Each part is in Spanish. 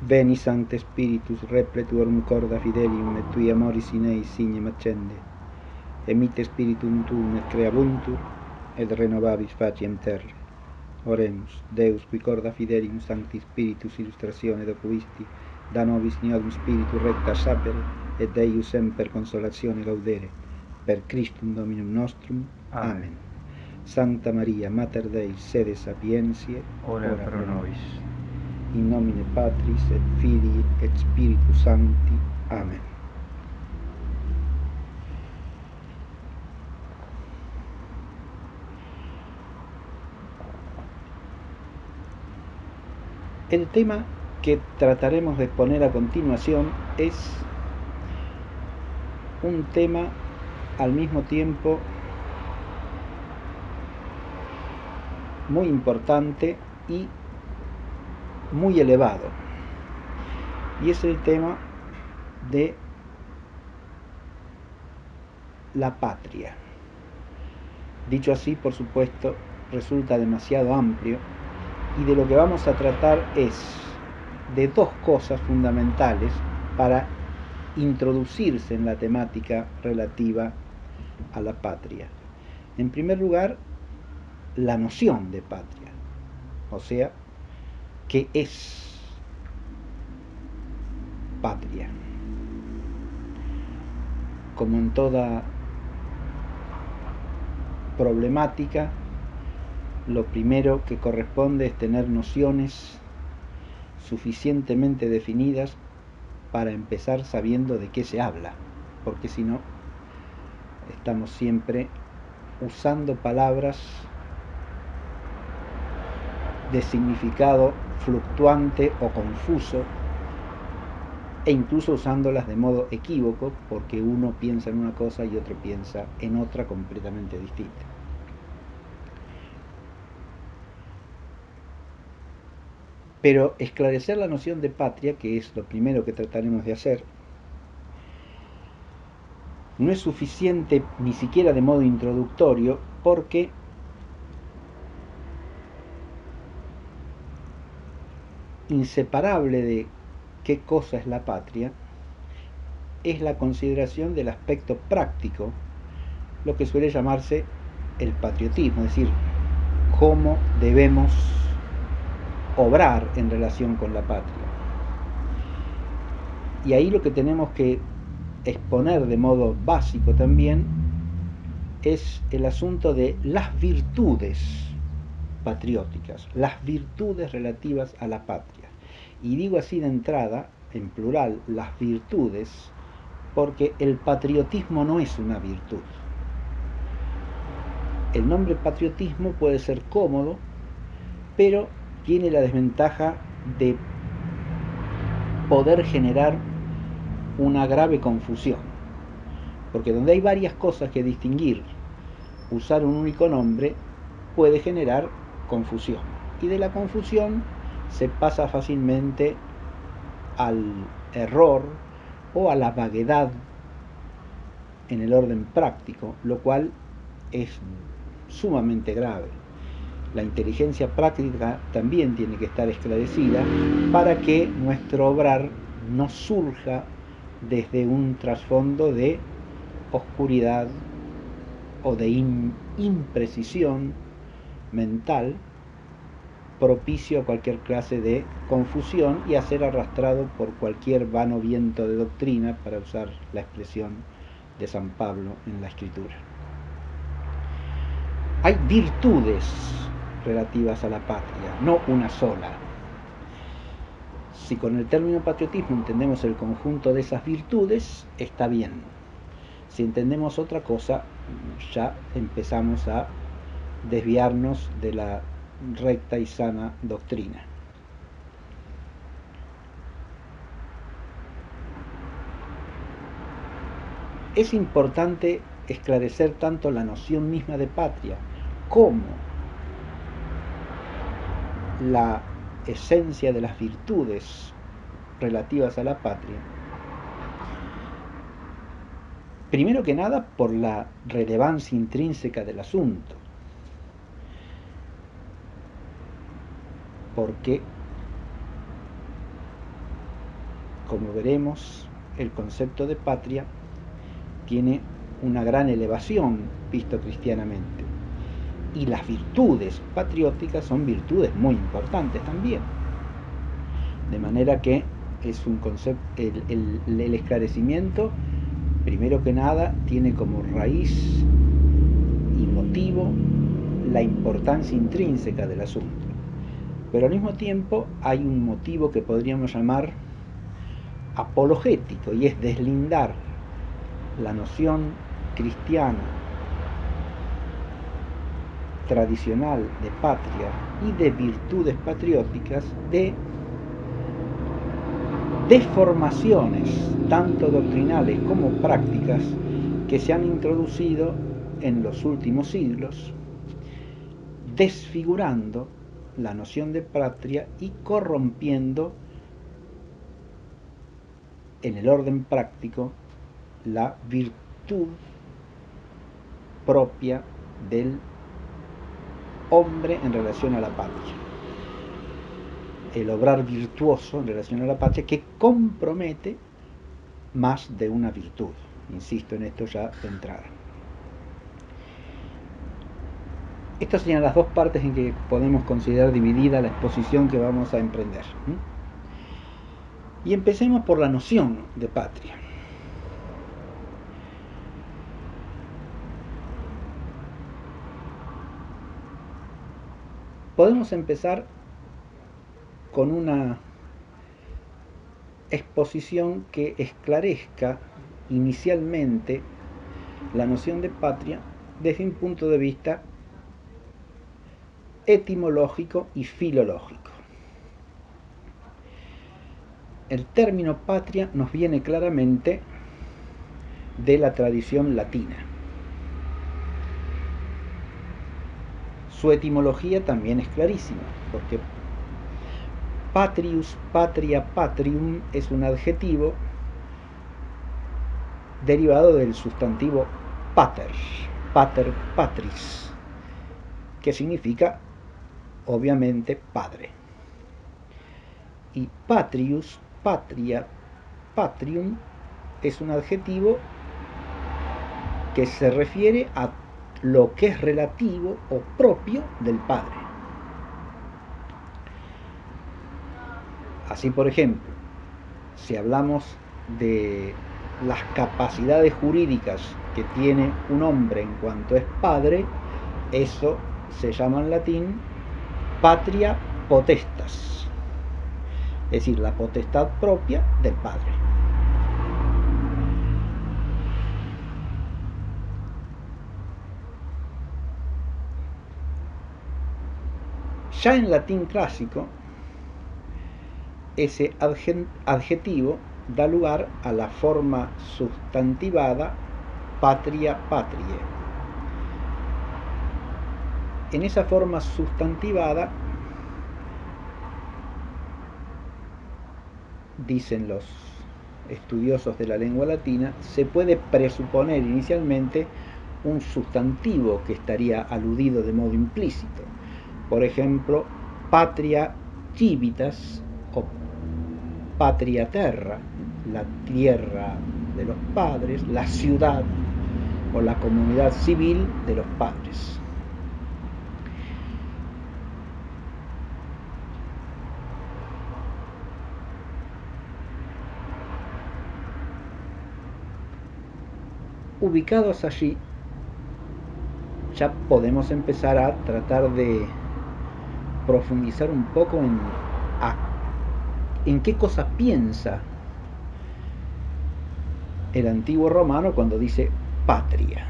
Veni Sancte Spiritus repletuorum corda fidelium et tui amoris in eis signem accende. Emite Spiritum tuum et creabuntur, et renovabis faciem terre. Oremus, Deus qui corda fidelium Sancti Spiritus illustratione docuisti, da nobis niodum Spiritu recta sapere, et Eius semper consolatione gaudere. Per Christum Dominum nostrum. Amen. Sancta Maria, Mater Dei, sede sapientiae, ora pro nobis. In nomine Patris et Filii et Spiritus Sancti. Amen. El tema que trataremos de exponer a continuación es un tema al mismo tiempo muy importante y muy elevado, y es el tema de la patria. Dicho así, por supuesto, resulta demasiado amplio, y de lo que vamos a tratar es de dos cosas fundamentales para introducirse en la temática relativa a la patria. En primer lugar, la noción de patria, o sea, ¿qué es patria? Como en toda problemática, lo primero que corresponde es tener nociones suficientemente definidas para empezar sabiendo de qué se habla, porque si no, estamos siempre usando palabras de significado fluctuante o confuso, e incluso usándolas de modo equívoco, porque uno piensa en una cosa y otro piensa en otra completamente distinta. Pero esclarecer la noción de patria, que es lo primero que trataremos de hacer, no es suficiente ni siquiera de modo introductorio, porque inseparable de qué cosa es la patria es la consideración del aspecto práctico, lo que suele llamarse el patriotismo, es decir, cómo debemos obrar en relación con la patria. Y ahí lo que tenemos que exponer de modo básico también es el asunto de las virtudes patrióticas, las virtudes relativas a la patria. Y digo así de entrada, en plural, las virtudes, porque el patriotismo no es una virtud. El nombre patriotismo puede ser cómodo, pero tiene la desventaja de poder generar una grave confusión, porque donde hay varias cosas que distinguir, usar un único nombre puede generar confusión, y de la confusión se pasa fácilmente al error o a la vaguedad en el orden práctico, lo cual es sumamente grave. La inteligencia práctica también tiene que estar esclarecida para que nuestro obrar no surja desde un trasfondo de oscuridad o de imprecisión mental propicio a cualquier clase de confusión y a ser arrastrado por cualquier vano viento de doctrina, para usar la expresión de San Pablo en la Escritura. Hay virtudes relativas a la patria, no una sola. Si con el término patriotismo entendemos el conjunto de esas virtudes, está bien. Si entendemos otra cosa, ya empezamos a desviarnos de la recta y sana doctrina. Es importante esclarecer tanto la noción misma de patria como la esencia de las virtudes relativas a la patria. Primero que nada, por la relevancia intrínseca del asunto, porque como veremos, el concepto de patria tiene una gran elevación visto cristianamente, y las virtudes patrióticas son virtudes muy importantes también, de manera que es un concepto, el esclarecimiento, primero que nada, tiene como raíz y motivo la importancia intrínseca del asunto, pero al mismo tiempo hay un motivo que podríamos llamar apologético, y es deslindar la noción cristiana tradicional de patria y de virtudes patrióticas de deformaciones tanto doctrinales como prácticas que se han introducido en los últimos siglos, desfigurando la noción de patria y corrompiendo en el orden práctico la virtud propia del hombre en relación a la patria, el obrar virtuoso en relación a la patria, que compromete más de una virtud. Insisto en esto ya de entrada. Estas serían las dos partes en que podemos considerar dividida la exposición que vamos a emprender. Y empecemos por la noción de patria. Podemos empezar con una exposición que esclarezca inicialmente la noción de patria desde un punto de vista etimológico y filológico. El término patria nos viene claramente de la tradición latina. Su etimología también es clarísima, porque patrius, patria, patrium es un adjetivo derivado del sustantivo pater, pater patris, que significa obviamente padre. Y patrius, patria, patrium es un adjetivo que se refiere a lo que es relativo o propio del padre. Así, por ejemplo, si hablamos de las capacidades jurídicas que tiene un hombre en cuanto es padre, eso se llama en latín patria potestas, es decir, la potestad propia del padre. Ya en latín clásico, ese adjetivo da lugar a la forma sustantivada patria patriae. En esa forma sustantivada, dicen los estudiosos de la lengua latina, se puede presuponer inicialmente un sustantivo que estaría aludido de modo implícito. Por ejemplo, patria civitas o patria terra, la tierra de los padres, la ciudad o la comunidad civil de los padres. Ubicados allí, ya podemos empezar a tratar de profundizar un poco en qué cosa piensa el antiguo romano cuando dice patria.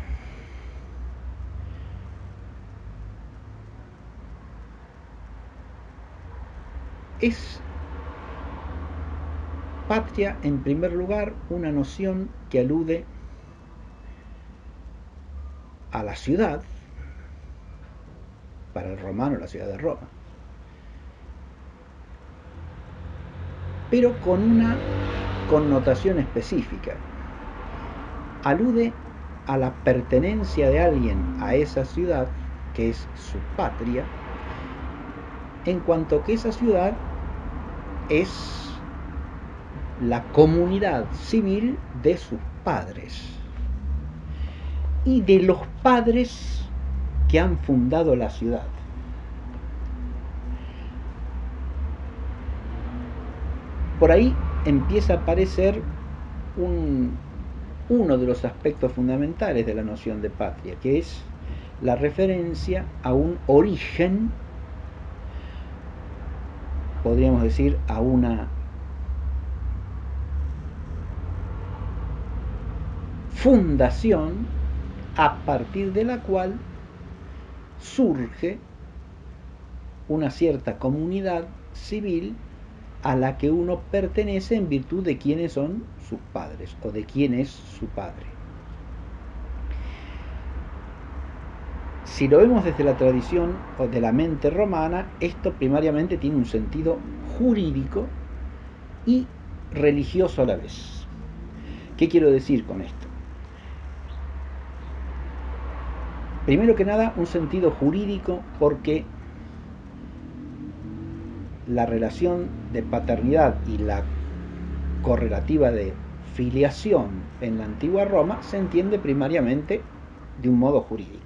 Es patria, en primer lugar, una noción que alude a la ciudad, para el romano la ciudad de Roma, pero con una connotación específica. Alude a la pertenencia de alguien a esa ciudad, que es su patria, en cuanto que esa ciudad es la comunidad civil de sus padres y de los padres que han fundado la ciudad. Por ahí empieza a aparecer uno de los aspectos fundamentales de la noción de patria, que es la referencia a un origen, podríamos decir, a una fundación a partir de la cual surge una cierta comunidad civil a la que uno pertenece en virtud de quiénes son sus padres o de quién es su padre. Si lo vemos desde la tradición o de la mente romana, esto primariamente tiene un sentido jurídico y religioso a la vez. ¿Qué quiero decir con esto? Primero que nada, un sentido jurídico porque la relación de paternidad y la correlativa de filiación en la antigua Roma se entiende primariamente de un modo jurídico.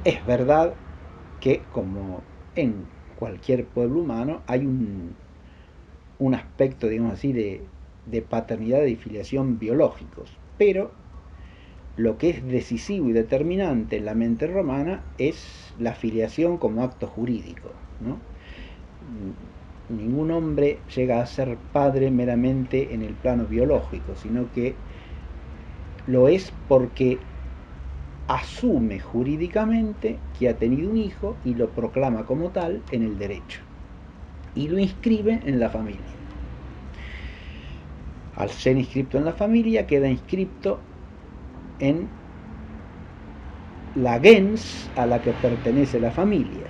Es verdad que, como en cualquier pueblo humano, hay un aspecto, digamos así, de paternidad y filiación biológicos, pero lo que es decisivo y determinante en la mente romana es la filiación como acto jurídico, ¿no? Ningún hombre llega a ser padre meramente en el plano biológico, sino que lo es porque asume jurídicamente que ha tenido un hijo y lo proclama como tal en el derecho y lo inscribe en la familia. Al ser inscripto en la familia, queda inscripto en la gens a la que pertenece la familia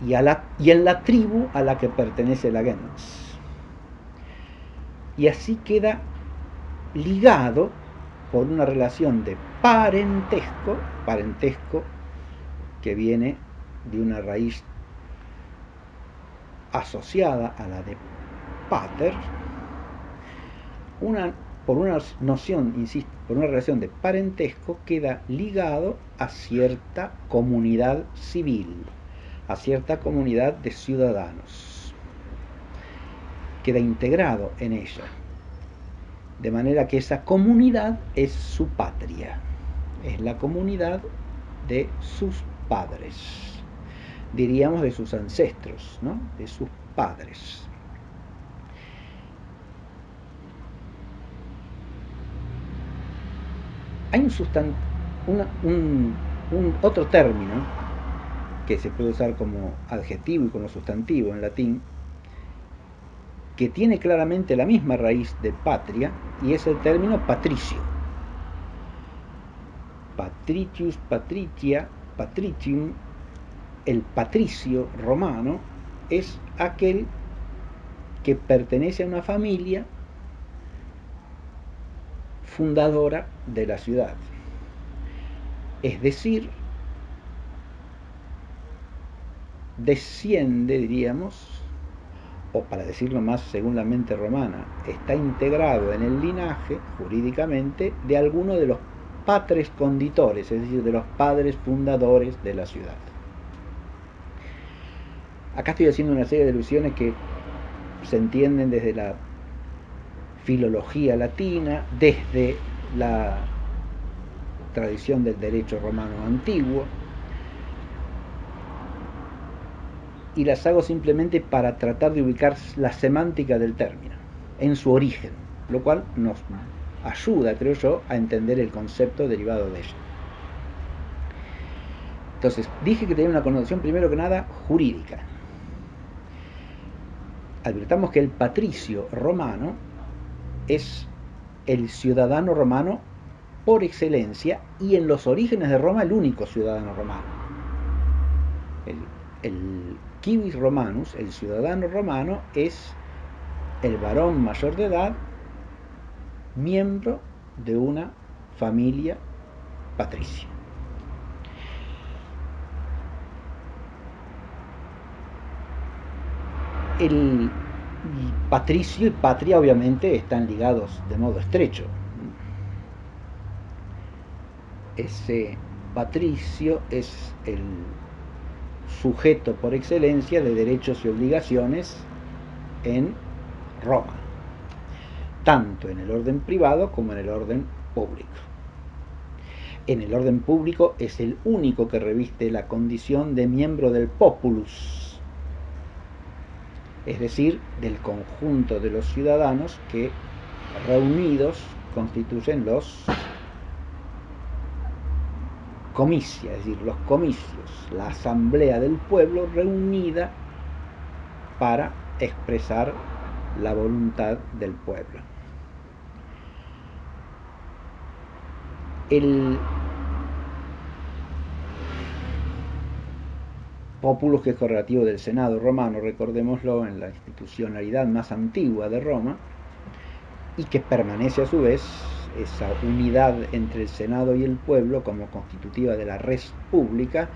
y en la tribu a la que pertenece la gens. Y así queda ligado por una relación de parentesco que viene de una raíz asociada a la de pater, por una noción, insisto, por una relación de parentesco, queda ligado a cierta comunidad civil, a cierta comunidad de ciudadanos, queda integrado en ella, de manera que esa comunidad es su patria, es la comunidad de sus padres, diríamos de sus ancestros, ¿no? De sus padres. Hay otro término que se puede usar como adjetivo y como sustantivo en latín, que tiene claramente la misma raíz de patria, y es el término patricio. Patricius, patricia, patricium, el patricio romano es aquel que pertenece a una familia fundadora de la ciudad. Es decir, desciende, diríamos, o para decirlo más según la mente romana, está integrado en el linaje, jurídicamente, de alguno de los patres conditores, es decir, de los padres fundadores de la ciudad. Acá estoy haciendo una serie de alusiones que se entienden desde la filología latina, desde la tradición del derecho romano antiguo, y las hago simplemente para tratar de ubicar la semántica del término en su origen, lo cual nos ayuda, creo yo, a entender el concepto derivado de ella. Entonces, dije que tenía una connotación, primero que nada, jurídica. Advirtamos que el patricio romano es el ciudadano romano por excelencia, y en los orígenes de Roma el único ciudadano romano. El civis romanus, el ciudadano romano, es el varón mayor de edad, miembro de una familia patricia. El patricio y patria obviamente están ligados de modo estrecho. Ese patricio es el sujeto por excelencia de derechos y obligaciones en Roma, tanto en el orden privado como en el orden público. En el orden público es el único que reviste la condición de miembro del populus, es decir, del conjunto de los ciudadanos que reunidos constituyen los comicia, es decir, los comicios, la asamblea del pueblo reunida para expresar la voluntad del pueblo. El populus, que es correlativo del Senado romano, recordémoslo, en la institucionalidad más antigua de Roma, y que permanece a su vez esa unidad entre el Senado y el pueblo como constitutiva de la res pública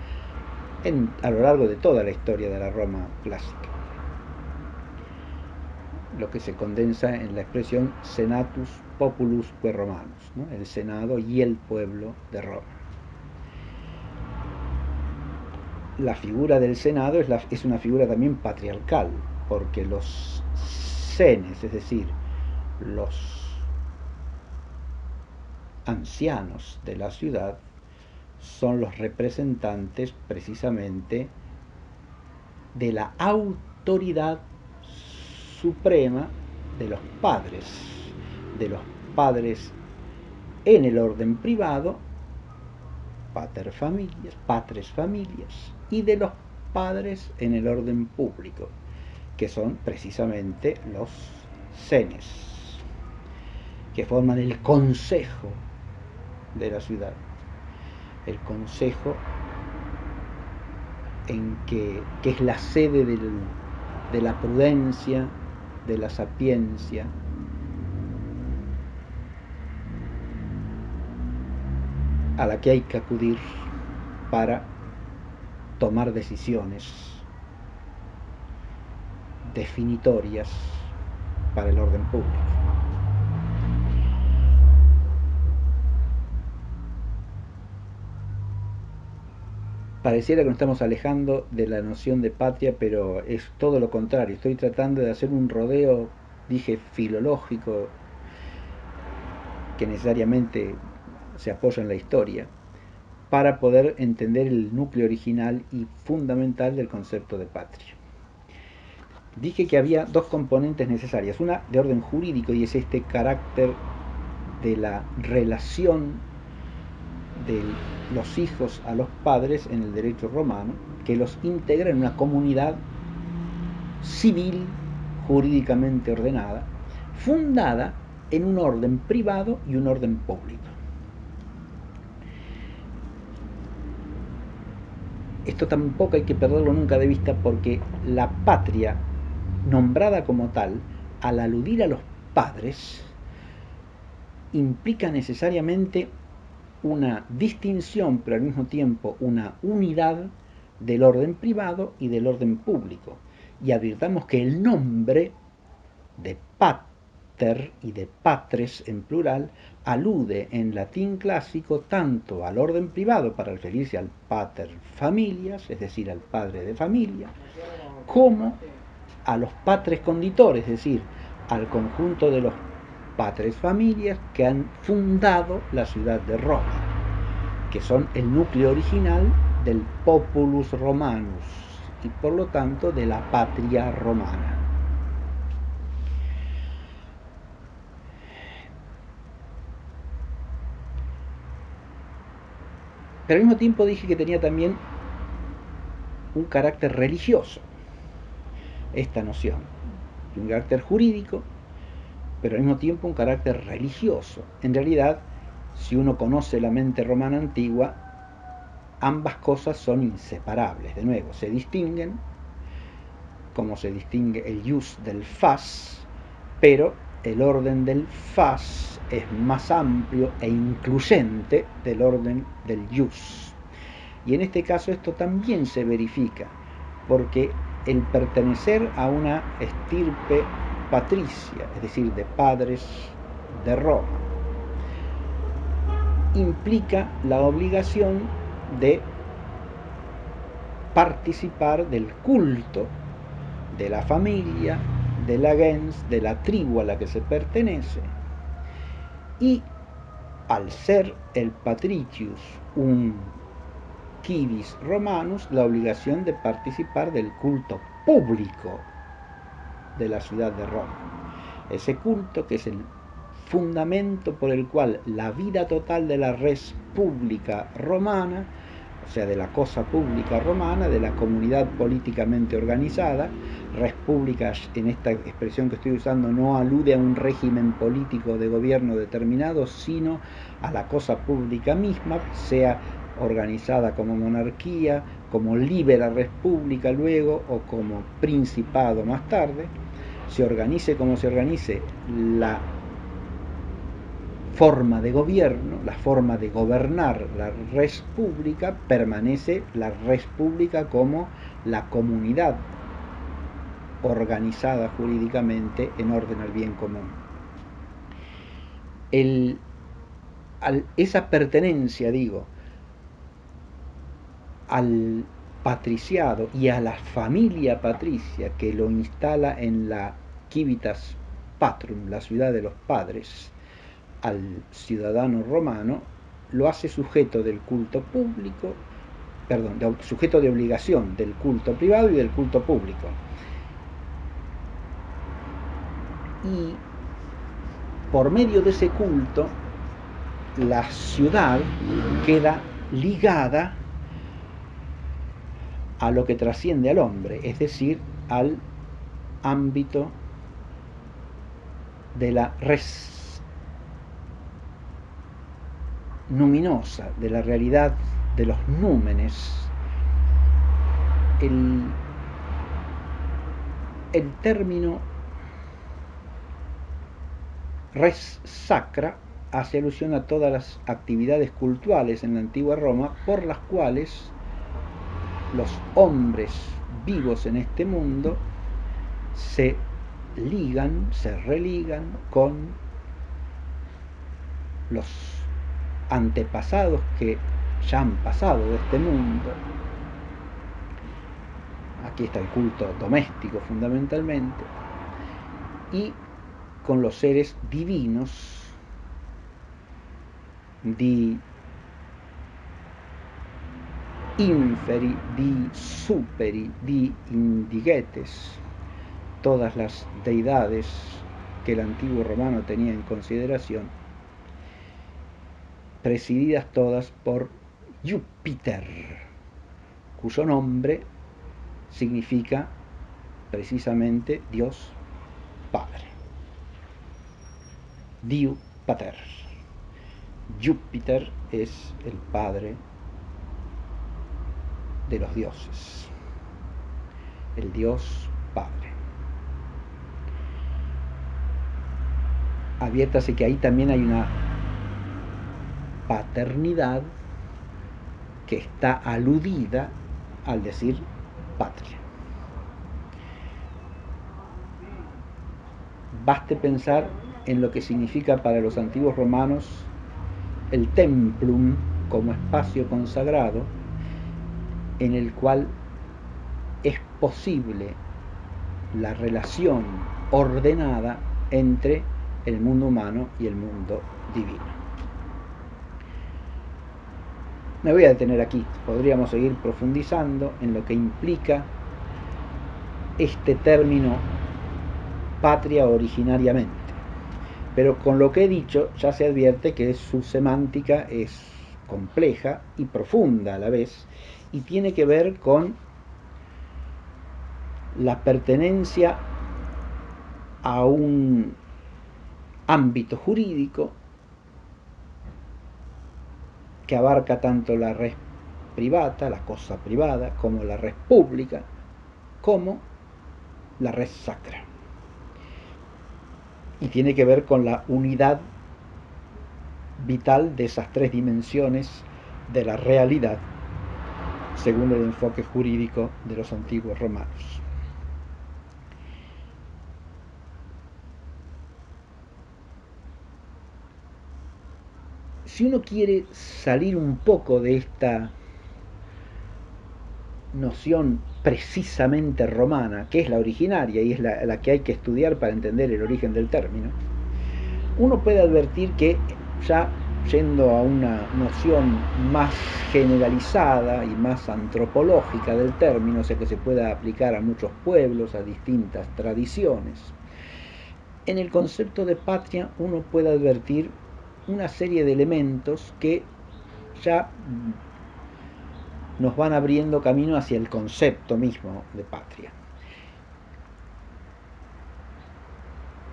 a lo largo de toda la historia de la Roma clásica, lo que se condensa en la expresión senatus populusque romanus, ¿no? El Senado y el pueblo de Roma. La figura del Senado es una figura también patriarcal, porque los senes, es decir, los ancianos de la ciudad, son los representantes precisamente de la autoridad suprema de los padres en el orden privado, patres familias, y de los padres en el orden público, que son precisamente los senes, que forman el consejo de la ciudad, el consejo que es la sede de la prudencia, de la sapiencia, a la que hay que acudir para tomar decisiones definitorias para el orden público. Pareciera que nos estamos alejando de la noción de patria, pero es todo lo contrario. Estoy tratando de hacer un rodeo, dije, filológico, que necesariamente se apoya en la historia, para poder entender el núcleo original y fundamental del concepto de patria. Dije que había dos componentes necesarias, una de orden jurídico, y es este carácter de la relación de los hijos a los padres en el derecho romano, que los integra en una comunidad civil jurídicamente ordenada, fundada en un orden privado y un orden público. Esto tampoco hay que perderlo nunca de vista, porque la patria, nombrada como tal, al aludir a los padres, implica necesariamente una distinción, pero al mismo tiempo una unidad del orden privado y del orden público. Y advirtamos que el nombre de pater y de patres en plural alude en latín clásico tanto al orden privado para referirse al pater familias, es decir, al padre de familia, como a los patres conditores, es decir, al conjunto de los patres familias que han fundado la ciudad de Roma, que son el núcleo original del populus romanus y por lo tanto de la patria romana. Pero al mismo tiempo dije que tenía también un carácter religioso esta noción, un carácter jurídico, pero al mismo tiempo un carácter religioso. En realidad, si uno conoce la mente romana antigua, ambas cosas son inseparables. De nuevo, se distinguen, como se distingue el ius del fas, pero el orden del fas es más amplio e incluyente del orden del ius. Y en este caso esto también se verifica, porque el pertenecer a una estirpe patricia, es decir, de padres de Roma, implica la obligación de participar del culto de la familia, de la gens, de la tribu a la que se pertenece, y al ser el patricius un civis romanus, la obligación de participar del culto público de la ciudad de Roma. Ese culto que es el fundamento por el cual la vida total de la res pública romana, o sea, de la cosa pública romana, de la comunidad políticamente organizada, res pública en esta expresión que estoy usando no alude a un régimen político de gobierno determinado, sino a la cosa pública misma, sea organizada como monarquía, como libera res pública luego o como principado más tarde. Se organice como se organice la forma de gobierno, la forma de gobernar la res pública, permanece la res pública como la comunidad organizada jurídicamente en orden al bien común. Esa pertenencia, digo, al patriciado y a la familia patricia que lo instala en la civitas patrum, la ciudad de los padres, al ciudadano romano, lo hace sujeto del culto público, perdón, sujeto de obligación del culto privado y del culto público. Y por medio de ese culto, la ciudad queda ligada a lo que trasciende al hombre, es decir, al ámbito de la res numinosa, de la realidad de los númenes. El término res sacra hace alusión a todas las actividades cultuales en la antigua Roma por las cuales los hombres vivos en este mundo se ligan, se religan con los antepasados que ya han pasado de este mundo. Aquí está el culto doméstico fundamentalmente, y con los seres divinos, di inferi, di superi, di indigetes, todas las deidades que el antiguo romano tenía en consideración, presididas todas por Júpiter, cuyo nombre significa precisamente Dios Padre. Diu Pater. Júpiter es el padre de los dioses, el Dios Padre. Adviértase que ahí también hay una paternidad que está aludida al decir patria. Baste pensar en lo que significa para los antiguos romanos el templum como espacio consagrado en el cual es posible la relación ordenada entre el mundo humano y el mundo divino. Me voy a detener aquí, podríamos seguir profundizando en lo que implica este término patria originariamente, pero con lo que he dicho ya se advierte que su semántica es compleja y profunda a la vez, y tiene que ver con la pertenencia a un ámbito jurídico que abarca tanto la res privata, la cosa privada, como la res pública, como la res sacra. Y tiene que ver con la unidad vital de esas tres dimensiones de la realidad, según el enfoque jurídico de los antiguos romanos. Si uno quiere salir un poco de esta noción precisamente romana, que es la originaria y es la que hay que estudiar para entender el origen del término, uno puede advertir que ya yendo a una noción más generalizada y más antropológica del término, o sea que se pueda aplicar a muchos pueblos, a distintas tradiciones, en el concepto de patria uno puede advertir una serie de elementos que ya nos van abriendo camino hacia el concepto mismo de patria.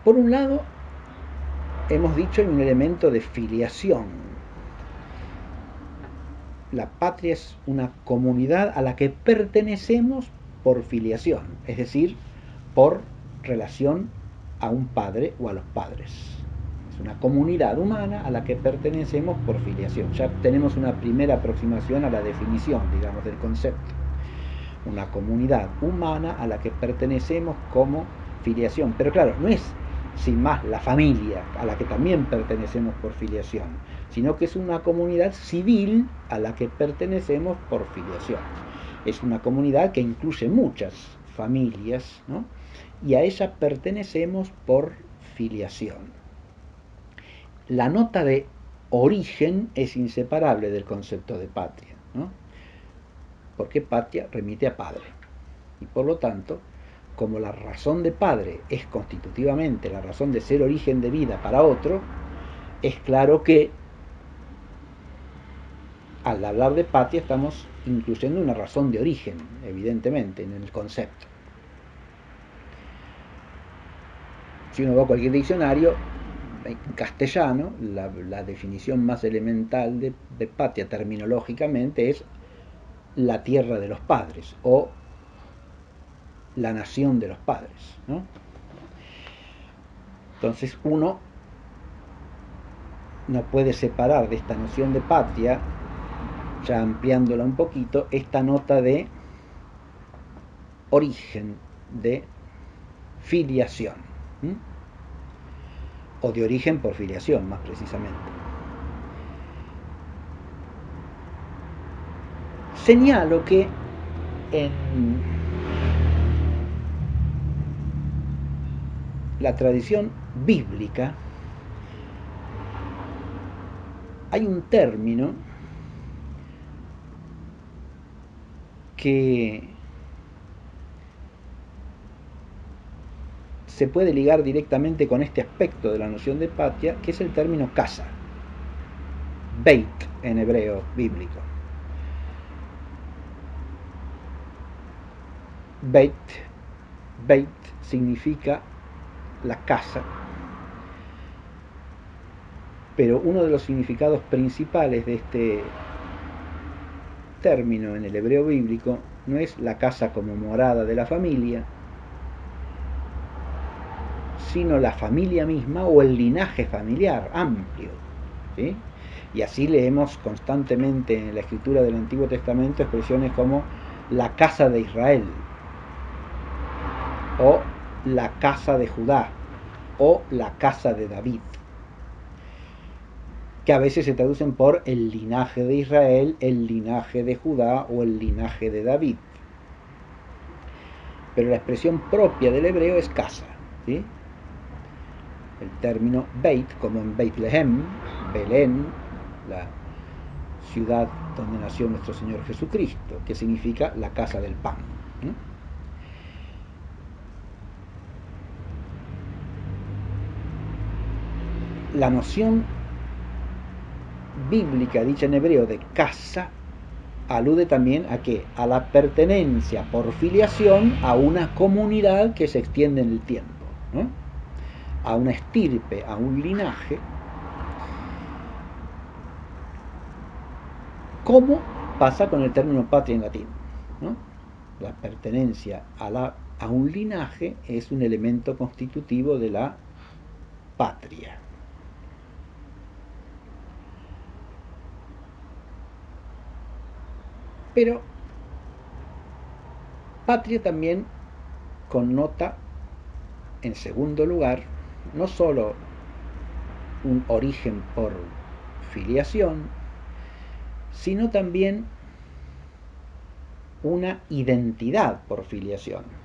Por un lado, hemos dicho, hay un elemento de filiación. La patria es una comunidad a la que pertenecemos por filiación, es decir, por relación a un padre o a los padres. Es una comunidad humana a la que pertenecemos por filiación. Ya tenemos una primera aproximación a la definición, digamos, del concepto. Una comunidad humana a la que pertenecemos como filiación. Pero claro, no es sin más la familia a la que también pertenecemos por filiación, sino que es una comunidad civil a la que pertenecemos por filiación. Es una comunidad que incluye muchas familias, ¿no? Y a ella pertenecemos por filiación. La nota de origen es inseparable del concepto de patria, ¿no? Porque patria remite a padre. Y por lo tanto, como la razón de padre es constitutivamente la razón de ser origen de vida para otro, es claro que al hablar de patria estamos incluyendo una razón de origen, evidentemente, en el concepto. Si uno va a cualquier diccionario, en castellano, la definición más elemental de patria terminológicamente es la tierra de los padres o la nación de los padres, ¿no? Entonces uno no puede separar de esta noción de patria, ya ampliándola un poquito, esta nota de origen, de filiación, ¿sí? O de origen por filiación, más precisamente. Señalo que en la tradición bíblica hay un término que se puede ligar directamente con este aspecto de la noción de patria, que es el término casa, beit en hebreo bíblico. Beit significa la casa, pero uno de los significados principales de este término en el hebreo bíblico no es la casa como morada de la familia, sino la familia misma o el linaje familiar amplio, ¿sí? Y así leemos constantemente en la escritura del Antiguo Testamento expresiones como la casa de Israel, o la casa de Judá, o la casa de David, que a veces se traducen por el linaje de Israel, el linaje de Judá o el linaje de David. Pero la expresión propia del hebreo es casa, ¿sí? El término Beit, como en Beitlehem, Belén, la ciudad donde nació nuestro Señor Jesucristo, que significa la casa del pan, ¿no? La noción bíblica dicha en hebreo de casa alude también a ¿qué? A la pertenencia por filiación a una comunidad que se extiende en el tiempo, ¿no? A una estirpe, a un linaje, como pasa con el término patria en latín, ¿no? La pertenencia a un linaje es un elemento constitutivo de la patria. Pero patria también connota, en segundo lugar, no solo un origen por filiación, sino también una identidad por filiación.